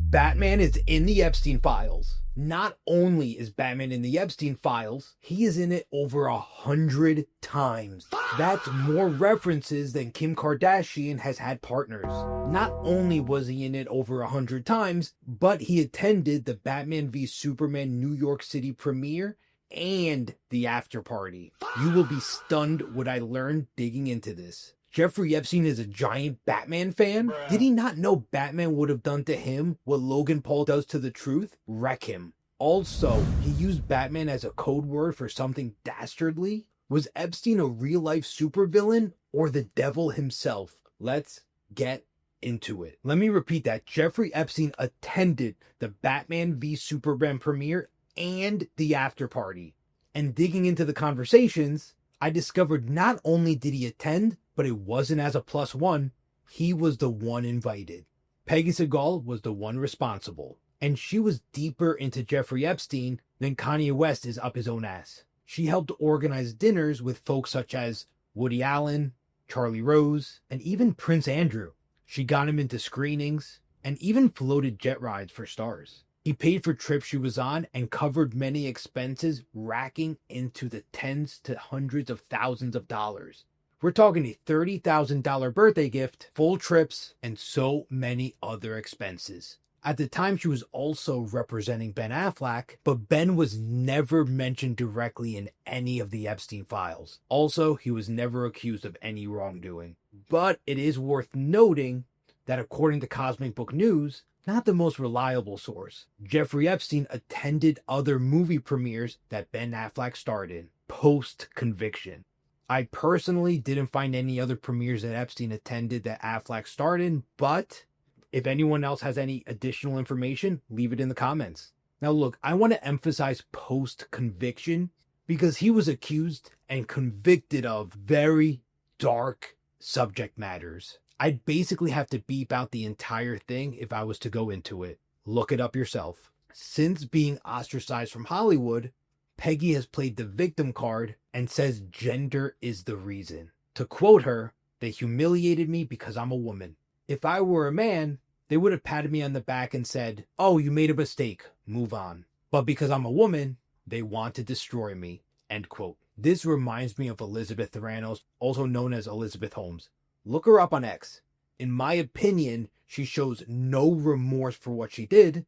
Batman is in the Epstein files. Not only is Batman in the Epstein files, he is in it over 100 times. That's more references than Kim Kardashian has had partners. Not only was he in it over 100 times, but he attended the Batman v Superman New York City premiere and the after party. You will be stunned what I learned digging into this. Jeffrey Epstein is a giant Batman fan? Did he not know Batman would have done to him what Logan Paul does to the Truth? Wreck him. Also, he used Batman as a code word for something dastardly? Was Epstein a real-life supervillain or the devil himself? Let's get into it. Let me repeat that. Jeffrey Epstein attended the Batman v Superman premiere and the after party. And digging into the conversations, I discovered not only did he attend, but it wasn't as a +1, he was the one invited. Peggy Siegal was the one responsible, and she was deeper into Jeffrey Epstein than Kanye West is up his own ass. She helped organize dinners with folks such as Woody Allen, Charlie Rose, and even Prince Andrew. She got him into screenings and even floated jet rides for stars. He paid for trips she was on and covered many expenses racking into the tens to hundreds of thousands of dollars. We're talking a $30,000 birthday gift, full trips, and so many other expenses. At the time, she was also representing Ben Affleck, but Ben was never mentioned directly in any of the Epstein files. Also, he was never accused of any wrongdoing. But it is worth noting that according to Cosmic Book News, not the most reliable source, Jeffrey Epstein attended other movie premieres that Ben Affleck starred in, post-conviction. I personally didn't find any other premieres that Epstein attended that Affleck starred in, but if anyone else has any additional information, leave it in the comments. Now look, I want to emphasize post-conviction because he was accused and convicted of very dark subject matters. I'd basically have to beep out the entire thing if I was to go into it. Look it up yourself. Since being ostracized from Hollywood, Peggy has played the victim card and says gender is the reason. To quote her, "They humiliated me because I'm a woman. If I were a man, they would have patted me on the back and said, oh, you made a mistake, move on. But because I'm a woman, they want to destroy me." End quote. This reminds me of Elizabeth Theranos, also known as Elizabeth Holmes. Look her up on X. In my opinion, she shows no remorse for what she did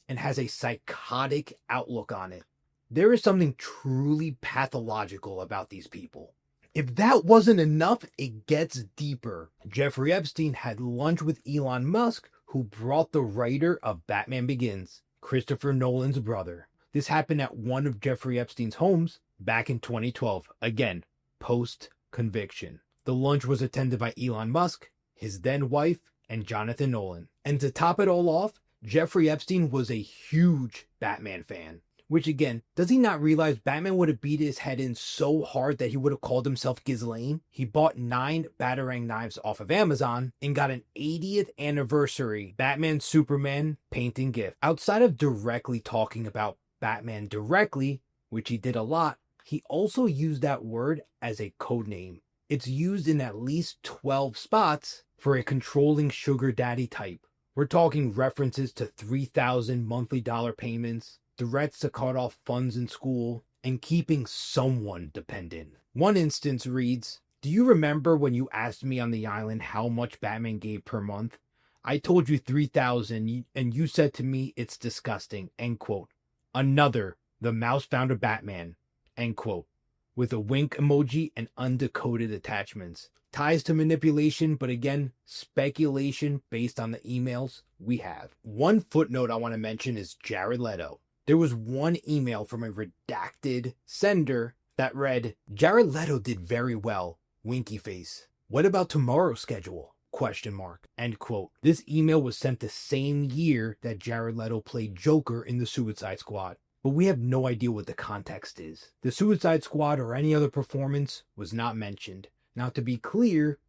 and has a psychotic outlook on it. There is something truly pathological about these people. If that wasn't enough, it gets deeper. Jeffrey Epstein had lunch with Elon Musk, who brought the writer of Batman Begins, Christopher Nolan's brother. This happened at one of Jeffrey Epstein's homes back in 2012. Again, post-conviction. The lunch was attended by Elon Musk, his then wife, and Jonathan Nolan. And to top it all off, Jeffrey Epstein was a huge Batman fan. Which again, does he not realize Batman would have beat his head in so hard that he would have called himself Ghislaine? He bought 9 Batarang knives off of Amazon and got an 80th anniversary Batman Superman painting gift. Outside of directly talking about Batman directly, which he did a lot, he also used that word as a code name. It's used in at least 12 spots for a controlling sugar daddy type. We're talking references to $3,000 monthly dollar payments, threats to cut off funds in school, and keeping someone dependent. One instance reads, "Do you remember when you asked me on the island how much Batman gave per month? I told you $3,000 and you said to me it's disgusting." End quote. Another, "The mouse found a Batman." End quote. With a wink emoji and undecoded attachments. Ties to manipulation, but again, speculation based on the emails we have. One footnote I want to mention is Jared Leto. There was one email from a redacted sender that read, "Jared Leto did very well, winky face. What about tomorrow's schedule? Question mark." End quote. This email was sent the same year that Jared Leto played Joker in the Suicide Squad. But we have no idea what the context is. The Suicide Squad or any other performance was not mentioned. Now to be clear,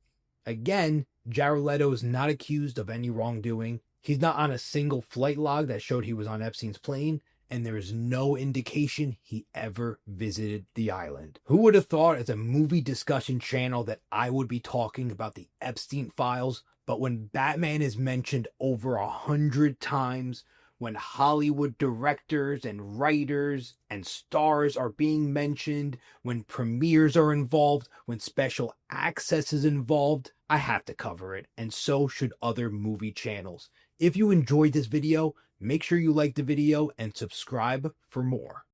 again, Jared Leto is not accused of any wrongdoing. He's not on a single flight log that showed he was on Epstein's plane. And there is no indication he ever visited the island. Who would have thought as a movie discussion channel that I would be talking about the Epstein files But when Batman is mentioned over 100 times, when Hollywood directors and writers and stars are being mentioned, when premieres are involved, when special access is involved, I have to cover it, and so should other movie channels. If you enjoyed this video, make sure you like the video and subscribe for more.